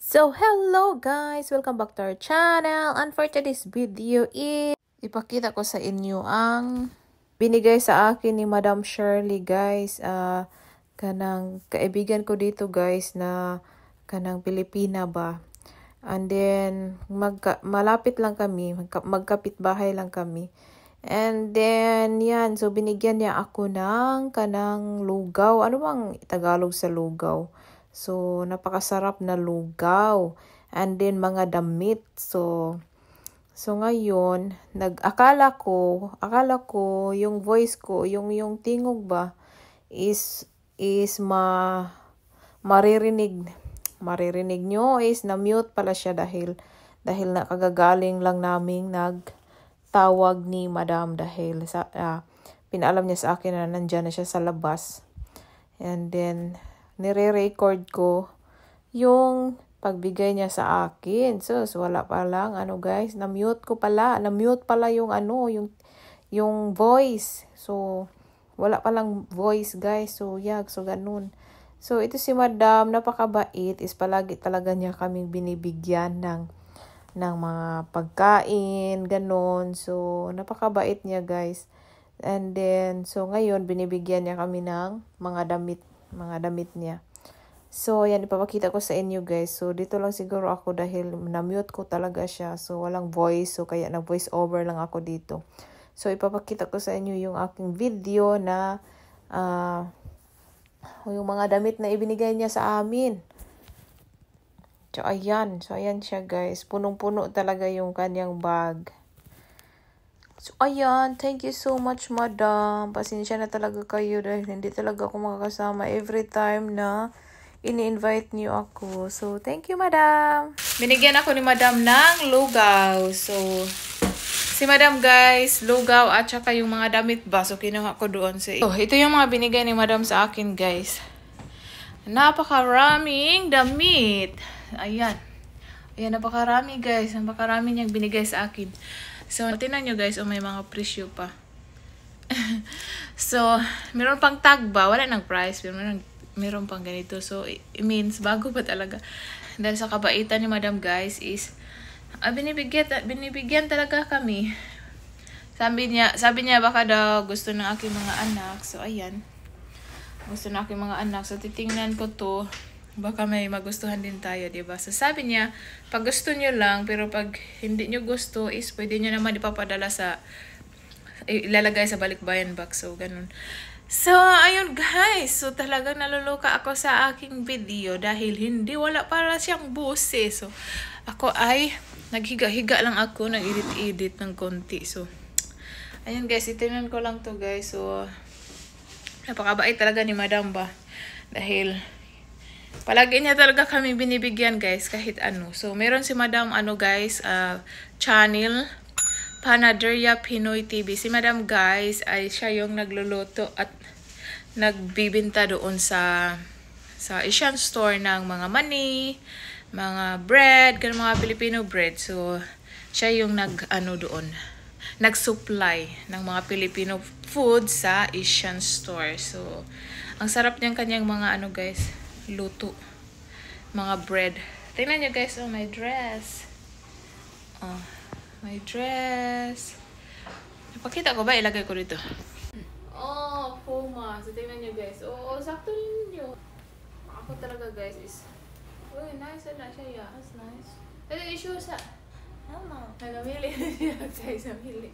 So, hello guys! Welcome back to our channel. And for today's video is ipakita ko sa inyo ang binigay sa akin ni Madam Shirley guys. Kanang kaibigan ko dito guys na kanang Pilipina ba. And then, malapit lang kami. Magkapit-bahay lang kami. And then, yan. So, binigyan niya ako ng kanang lugaw. Ano bang Tagalog sa lugaw? So, napakasarap na lugaw. And then, mga damit. So ngayon, akala ko, yung voice ko, yung tingog ba, is maririnig nyo is na-mute pala siya dahil nakagagaling lang naming nagtawag ni Madam dahil pinaalam niya sa akin na nandyan na siya sa labas. And then, nire-record ko yung pagbigay niya sa akin. So wala pa lang, guys, na-mute pala yung yung voice. So, wala pa lang voice, guys. So, so ganun. So, ito si Madam, napakabait, is palagi talaga niya kaming binibigyan ng mga pagkain, ganun. So, napakabait niya, guys. And then, so ngayon, binibigyan niya kami ng mga damit niya. So, yan, ipapakita ko sa inyo, guys. So, dito lang siguro ako dahil na-mute ko talaga siya. So, walang voice. So, kaya nag-voice over lang ako dito. So, ipapakita ko sa inyo yung aking video na yung mga damit na ibinigay niya sa amin. So, ayan. So, ayan siya, guys. Punong-puno talaga yung kanyang bag. So, ayan. Thank you so much, Madam. Pasensya na talaga kayo dahil hindi talaga ako makakasama every time na ini-invite niyo ako. So, thank you, Madam. Binigyan ako ni Madam ng lugaw. So, si Madam, guys, lugaw at saka yung mga damit ba. So, kinuha ko doon. So, ito yung mga binigay ni Madam sa akin, guys. Napakaraming damit. Ayan. Ayan, napakarami, guys. Napakarami niyang binigay sa akin. So, tingnan nyo, guys. May mga presyo pa. So, meron pang tag ba? Wala ng price. Meron pang ganito. So, it means, bago pa talaga. Dahil sa kabaitan ni Madam, guys, is, binibigyan talaga kami. Sabi niya, baka daw gusto ng aking mga anak. So, ayan. Gusto ng aking mga anak. So, titingnan ko to. Baka may magustuhan din tayo, diba? So, sabi niya, pag gusto nyo lang, pero pag hindi nyo gusto, is pwede nyo naman ipapadala ilalagay sa balikbayan box. So, ganun. So, ayun guys. So, talagang naluluka ako sa aking video dahil wala para siyang boses. So, ako ay naghiga-higa lang ako, nag-edit-edit ng konti. So, ayun guys, itinan ko lang to guys. So, napakabait talaga ni Madam ba? Dahil, palagi niya talaga kami binibigyan guys, kahit ano. So, meron si Madam, guys, channel, Panaderia Pinoy TV. Si Madam, guys, ay siya yung nagluluto at nagbibinta doon sa Asian store ng mga mani, mga bread, ganun mga Filipino bread. So, siya yung nag-supply ng mga Filipino food sa Asian store. So, ang sarap niyang kanyang mga guys, luto. Mga bread. Tingnan niyo guys, my dress. My dress. Napakita ko ba? Ilagay ko dito. Puma. So, tingnan nyo guys. Sakto ninyo. Ako talaga guys is, nice na siya. Yeah, that's nice. Ito issue sa, nagamili na siya guys. Namili.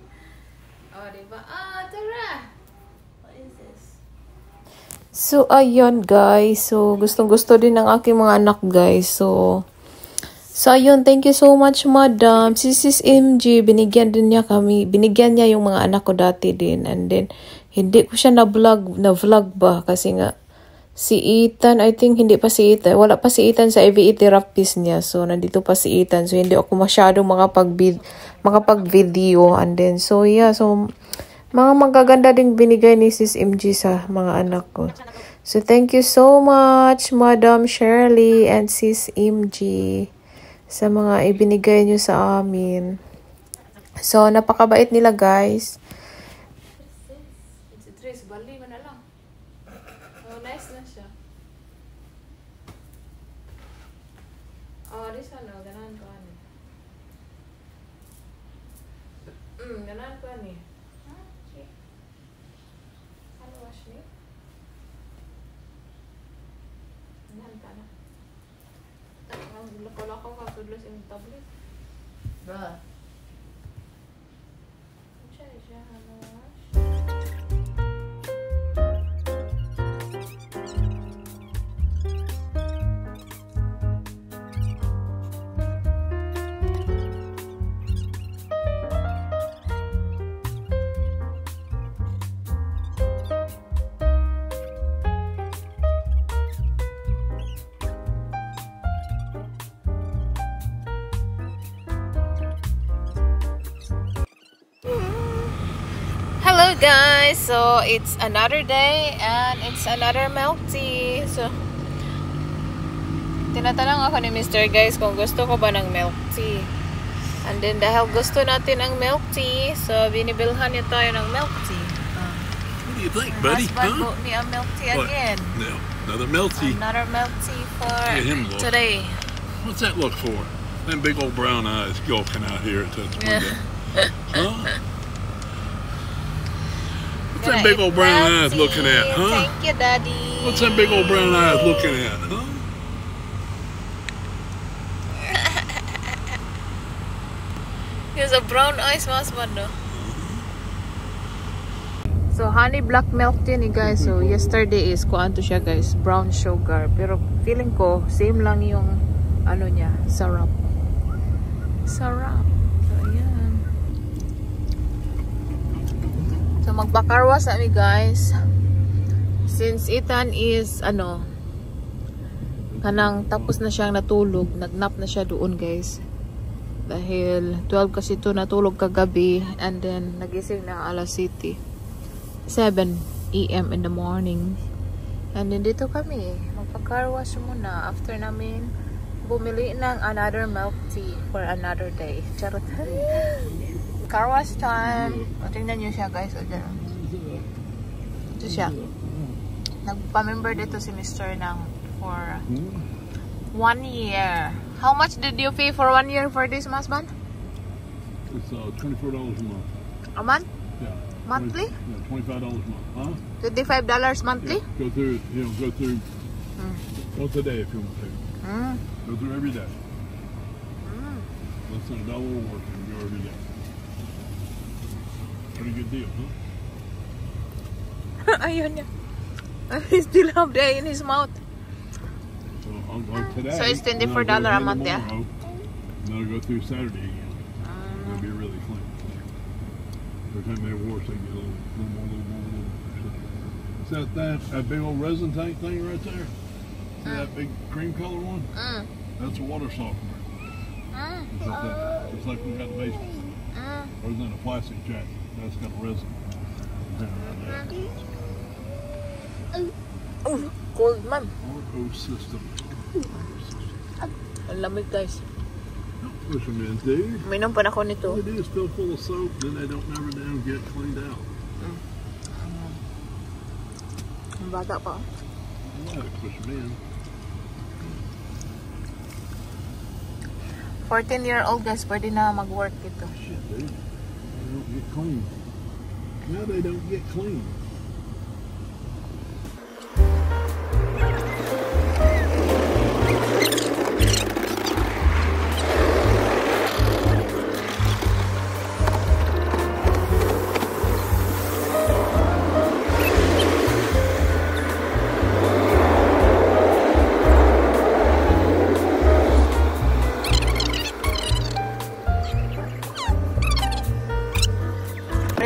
Diba? Tara! What is this? So, ayun guys. So, gustong-gusto din ng aking mga anak guys. So, ayun, thank you so much, Madam. Si Sis MG, binigyan niya yung mga anak ko dati din. And then, hindi ko siya na-vlog ba? Kasi nga, si Ethan, I think, wala pa si Ethan sa EVE therapist niya. So, nandito pa si Ethan. So, hindi ako masyadong makapag-video. And then, so, yeah. So, mga magaganda din binigay ni Sis MG sa mga anak ko. So, thank you so much, Madam Shirley and Sis MG. Sa mga ibinigay nyo sa amin. So, napakabait nila, guys. It's a dress. Bali mo na lang. Nice na siya. this one, oh, ganahan ko ani. Ganahan ko ani. Okay. Ano wash me? Ganahan ka na. Ang lako-lako ka, sudlos yung tablet. Ba? Siya, ano wash? Hello guys, so it's another day and it's another milk tea. So tinatanong ako ni Mr. guys kung gusto ko ba ng milk tea. And then dahil gusto natin ng milk tea, so binibilhan niya tayo ng milk tea. What do you think, buddy? Bought me a milk tea again. No, another milk tea. Another milk tea for Look at him look. today. What's that look for? Them big old brown eyes gawking out here at this window. Huh? What's that big old brown eyes looking at, huh? Thank you, Daddy. What's that big old brown eyes looking at, huh? Here's a brown eyes, mas no? So honey black milk tea ni guys. So yesterday is kuan to siya guys, brown sugar. Pero feeling ko same lang yung ano niya, sarap. Sarap. So ayan. So magbakarwas kami guys. Since Ethan is ano kanang tapos na siyang natulog, nagnap na siya doon guys. Dahil 12 kasi ito natulog kagabi and then nagising na alas 7 AM in the morning. And then dito kami magpa-carwash muna after namin bumili ng another milk tea for another day. Charot. Carwash time. O, tingnan nyo siya guys. O, dyan. Ito siya. Nagpa-member dito si Mr. ng for 1 year. How much did you pay for 1 year for this, Masban? It's $24 a month. A month? Yeah. Monthly? Yeah, $25 a month. Huh? $25 monthly? Yeah. Go through once a day if you want to. Go through every day. Less than $1 a work and go every day. Pretty good deal, huh? Ayun niya. He still have that in his mouth. Today, So it's $24 a month, yeah? And then I'll go through Saturday again. It'll be really clean. Every time they wash, they get a little more. Is that big old resin tank thing right there? See that big cream color one? That's a water softener. Just like we got in the basement. Or is that a plastic jacket? That's got a resin. Oh, cold man. RO system. Ang lamig guys. Don't push them in, dude. Minom pa na ako nito. All they do is fill full of soap, then they don't never down get cleaned out. Ang bata pa. Yeah, push them in. 14-year-old guys, pwede na mag-work ito. Shit, dude. They don't get clean. Now they don't get clean.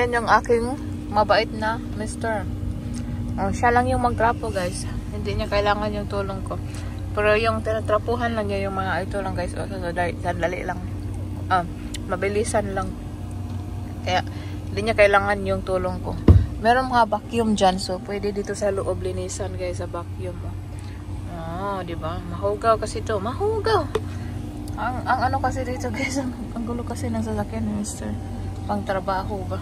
Ayan yung aking mabait na mister. Siya lang yung magtrapo guys. Hindi niya kailangan yung tulong ko. Pero yung tinatrapuhan lang niya yung mga ito lang guys. Sandali lang. Mabilisan lang. Kaya hindi niya kailangan yung tulong ko. Meron mga vacuum dyan. So pwede dito sa loob linisan guys sa vacuum. Diba? Mahugaw kasi ito. Mahugaw. Ang ano kasi dito guys. Ang gulo kasi ng sasakyan ni mister. Pang trabaho ba?